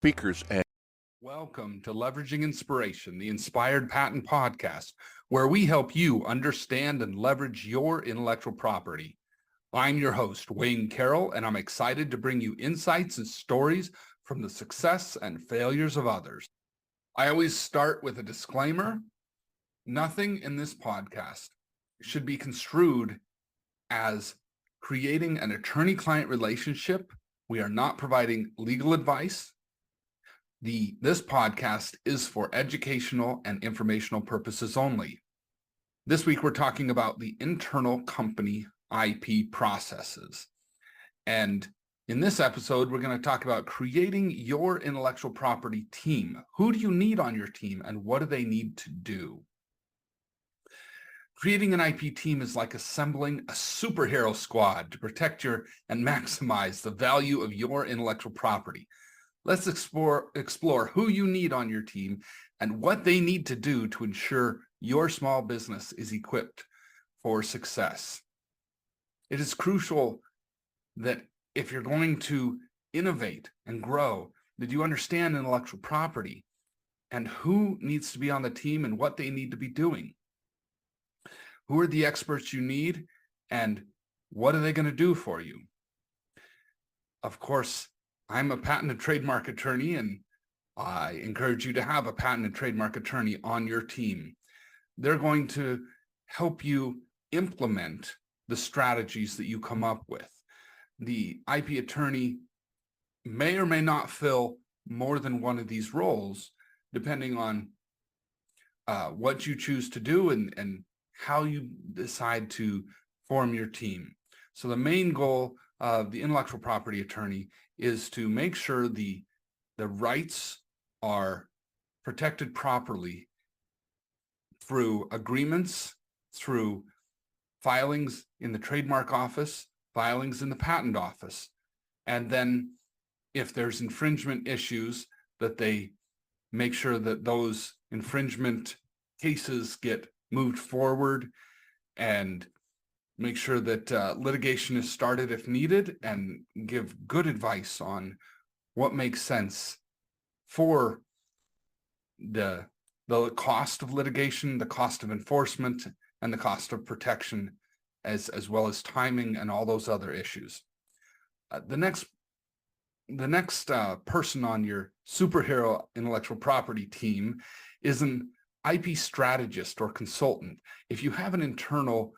speakers and Welcome to Leveraging Inspiration, the Inspired Patent Podcast, where we help you understand and leverage your intellectual property. I'm your host, Wayne Carroll, and I'm excited to bring you insights and stories from the success and failures of others. I always start with a disclaimer. Nothing in this podcast should be construed as creating an attorney-client relationship. We are not providing legal advice. This podcast is for educational and informational purposes only. This week, we're talking about the internal company IP processes. And in this episode, we're going to talk about creating your intellectual property team. Who do you need on your team and what do they need to do? Creating an IP team is like assembling a superhero squad to protect and maximize the value of your intellectual property. Let's explore who you need on your team and what they need to do to ensure your small business is equipped for success. It is crucial that if you're going to innovate and grow, that you understand intellectual property and who needs to be on the team and what they need to be doing. Who are the experts you need and what are they going to do for you? Of course, I'm a patent and trademark attorney, and I encourage you to have a patent and trademark attorney on your team. They're going to help you implement the strategies that you come up with. The IP attorney may or may not fill more than one of these roles, depending on what you choose to do and how you decide to form your team. So the main goal of the intellectual property attorney is to make sure the rights are protected properly through agreements, through filings in the trademark office, filings in the patent office. And then if there's infringement issues, that they make sure that those infringement cases get moved forward and make sure that litigation is started if needed, and give good advice on what makes sense for the cost of litigation, the cost of enforcement, and the cost of protection, as well as timing and all those other issues. The next person on your superhero intellectual property team is an IP strategist or consultant. If you have an internal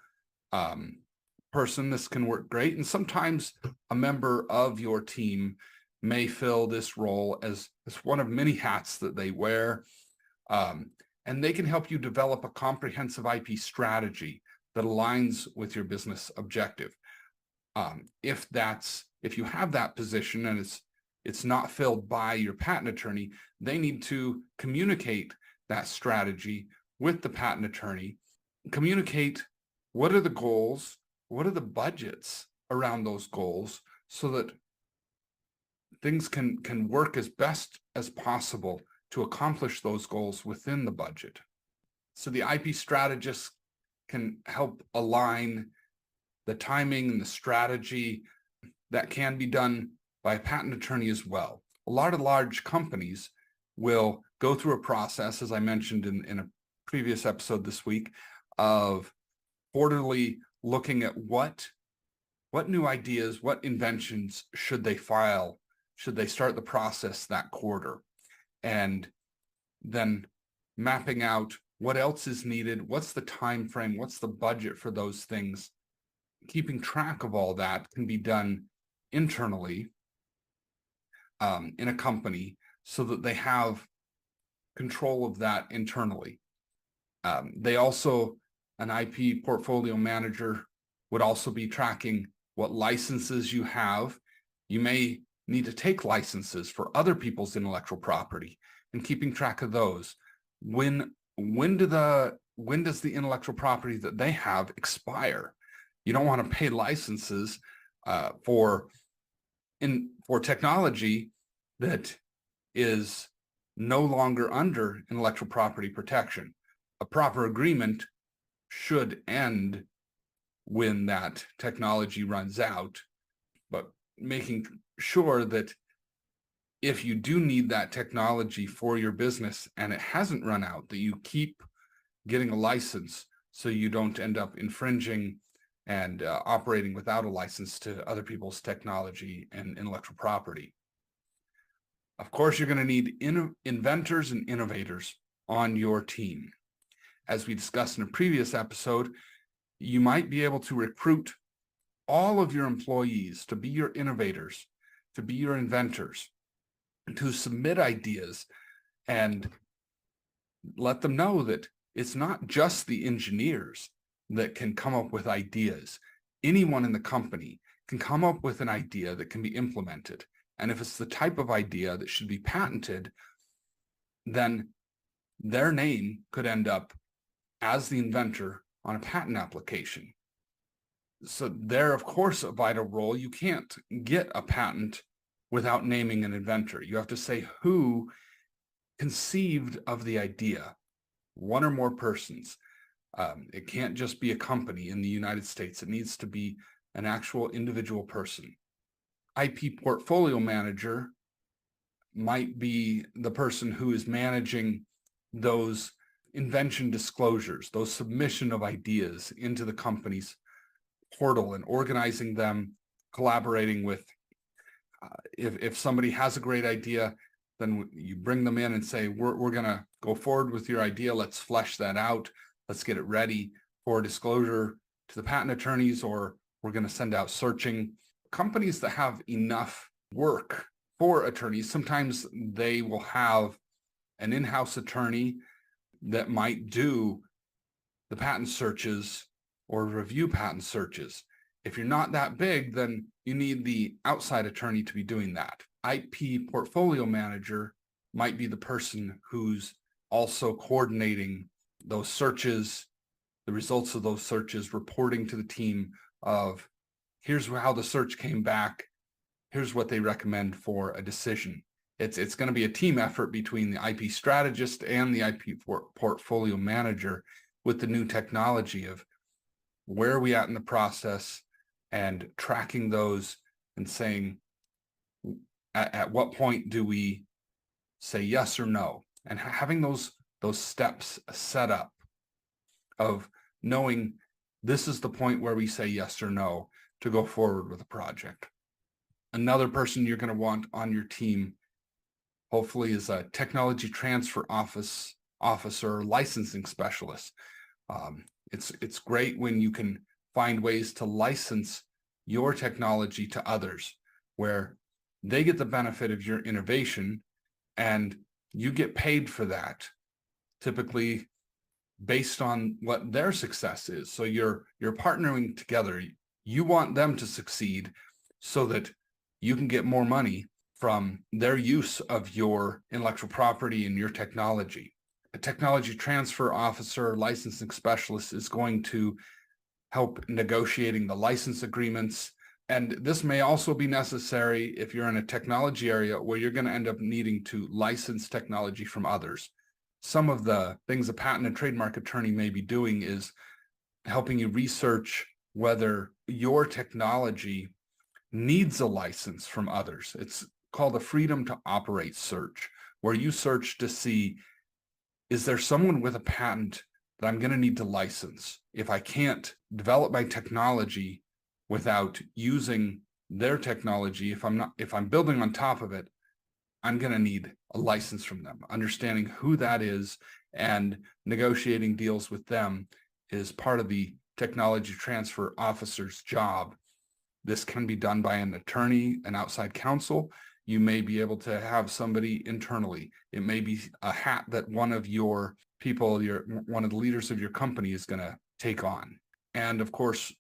person, this can work great. And sometimes a member of your team may fill this role as one of many hats that they wear. And they can help you develop a comprehensive IP strategy that aligns with your business objective. If you have that position and it's not filled by your patent attorney, they need to communicate that strategy with the patent attorney, communicate what are the goals, what are the budgets around those goals, so that things can work as best as possible to accomplish those goals within the budget. So the IP strategist can help align the timing and the strategy. That can be done by a patent attorney as well. A lot of large companies will go through a process, as I mentioned in a previous episode this week, of quarterly looking at what new ideas, what inventions should they file, should they start the process that quarter, and then mapping out what else is needed, what's the time frame, what's the budget for those things. Keeping track of all that can be done internally in a company so that they have control of that internally. An IP portfolio manager would also be tracking what licenses you have. You may need to take licenses for other people's intellectual property and keeping track of those. When does the intellectual property that they have expire? You don't want to pay licenses for technology that is no longer under intellectual property protection. A proper agreement should end when that technology runs out, but making sure that if you do need that technology for your business and it hasn't run out, that you keep getting a license so you don't end up infringing and operating without a license to other people's technology and intellectual property. Of course, you're going to need inventors and innovators on your team. As we discussed in a previous episode, you might be able to recruit all of your employees to be your innovators, to be your inventors, to submit ideas, and let them know that it's not just the engineers that can come up with ideas. Anyone in the company can come up with an idea that can be implemented. And if it's the type of idea that should be patented, then their name could end up as the inventor on a patent application. So they're, of course, a vital role. You can't get a patent without naming an inventor. You have to say who conceived of the idea, one or more persons. It can't just be a company in the United States. It needs to be an actual individual person. IP portfolio manager might be the person who is managing those invention disclosures, those submission of ideas into the company's portal and organizing them, collaborating with, if somebody has a great idea, then you bring them in and say, we're going to go forward with your idea. Let's flesh that out. Let's get it ready for disclosure to the patent attorneys, or we're going to send out searching. Companies that have enough work for attorneys, sometimes they will have an in-house attorney that might do the patent searches or review patent searches. If you're not that big, then you need the outside attorney to be doing that. IP portfolio manager might be the person who's also coordinating those searches, the results of those searches, reporting to the team of, here's how the search came back, here's what they recommend for a decision. It's going to be a team effort between the IP strategist and the IP portfolio manager with the new technology of where are we at in the process, and tracking those and saying, at what point do we say yes or no, and having those steps set up of knowing this is the point where we say yes or no to go forward with a project. Another person you're going to want on your team hopefully is a technology transfer officer, licensing specialist. It's great when you can find ways to license your technology to others where they get the benefit of your innovation and you get paid for that, typically based on what their success is. So you're partnering together. You want them to succeed so that you can get more money from their use of your intellectual property and your technology. A technology transfer officer, licensing specialist is going to help negotiating the license agreements. And this may also be necessary if you're in a technology area where you're going to end up needing to license technology from others. Some of the things a patent and trademark attorney may be doing is helping you research whether your technology needs a license from others. It's called a freedom to operate search, where you search to see, is there someone with a patent that I'm going to need to license? If I can't develop my technology without using their technology, if I'm building on top of it, I'm going to need a license from them. Understanding who that is and negotiating deals with them is part of the technology transfer officer's job. This can be done by an attorney, an outside counsel. You may be able to have somebody internally. It may be a hat that one of your people, one of the leaders of your company is going to take on. And of course,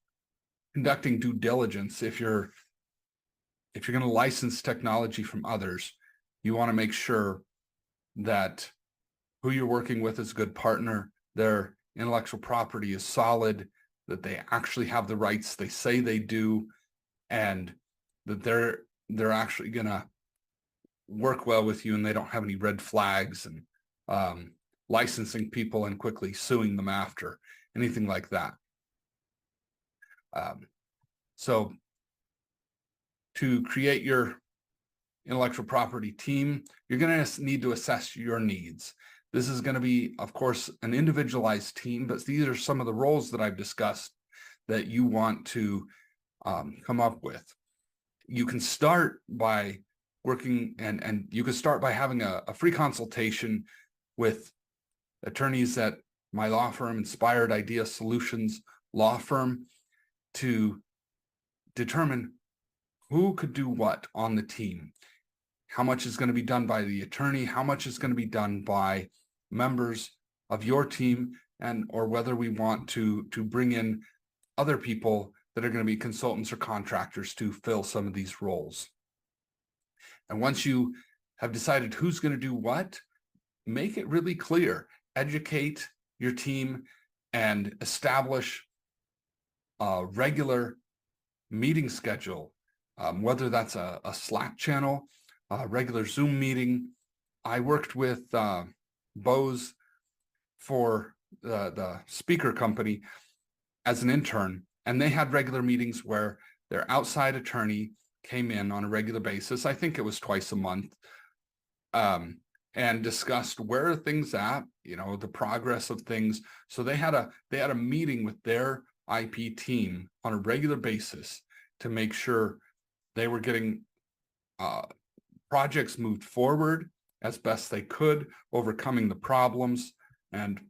conducting due diligence. If you're going to license technology from others, you want to make sure that who you're working with is a good partner, their intellectual property is solid, that they actually have the rights they say they do, and that they're actually going to work well with you and they don't have any red flags and licensing people and quickly suing them after, anything like that. So to create your intellectual property team, you're going to need to assess your needs. This is going to be, of course, an individualized team, but these are some of the roles that I've discussed that you want to come up with. You can start by working and you can start by having a free consultation with attorneys at my law firm, Inspired Idea Solutions Law Firm, to determine who could do what on the team. How much is going to be done by the attorney? How much is going to be done by members of your team, and or whether we want to bring in other people that are going to be consultants or contractors to fill some of these roles. And once you have decided who's going to do what, make it really clear. Educate your team and establish a regular meeting schedule, whether that's a Slack channel, a regular Zoom meeting. I worked with Bose for the speaker company as an intern, and they had regular meetings where their outside attorney came in on a regular basis. I think it was twice a month, and discussed where are things at, the progress of things. So they had a meeting with their IP team on a regular basis to make sure they were getting projects moved forward as best they could, overcoming the problems and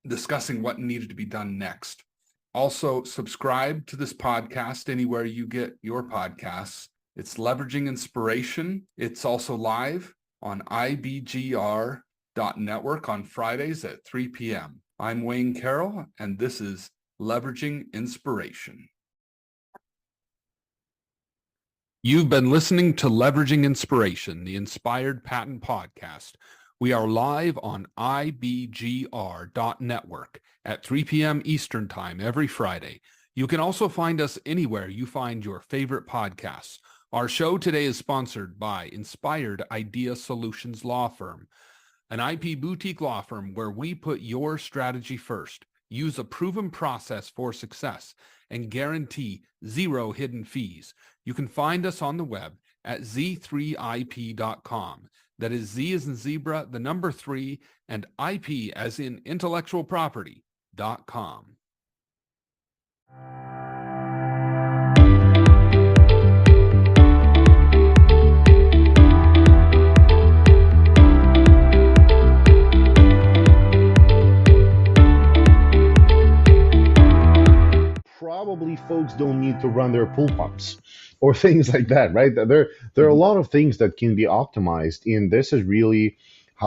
discussing what needed to be done next. Also, subscribe to this podcast anywhere you get your podcasts. It's Leveraging Inspiration. It's also live on ibgr.network on Fridays at 3 p.m. I'm Wayne Carroll, and this is Leveraging Inspiration. You've been listening to Leveraging Inspiration, the Inspired Patent Podcast. We are live on ibgr.network at 3 p.m. Eastern Time every Friday. You can also find us anywhere you find your favorite podcasts. Our show today is sponsored by Inspired Idea Solutions Law Firm, an IP boutique law firm where we put your strategy first, use a proven process for success, and guarantee zero hidden fees. You can find us on the web at z3ip.com. That is Z as in zebra, the number 3, and IP as in intellectual property.com. Probably folks don't need to run their pool pumps or things like that, right? There are a lot of things that can be optimized, and this is really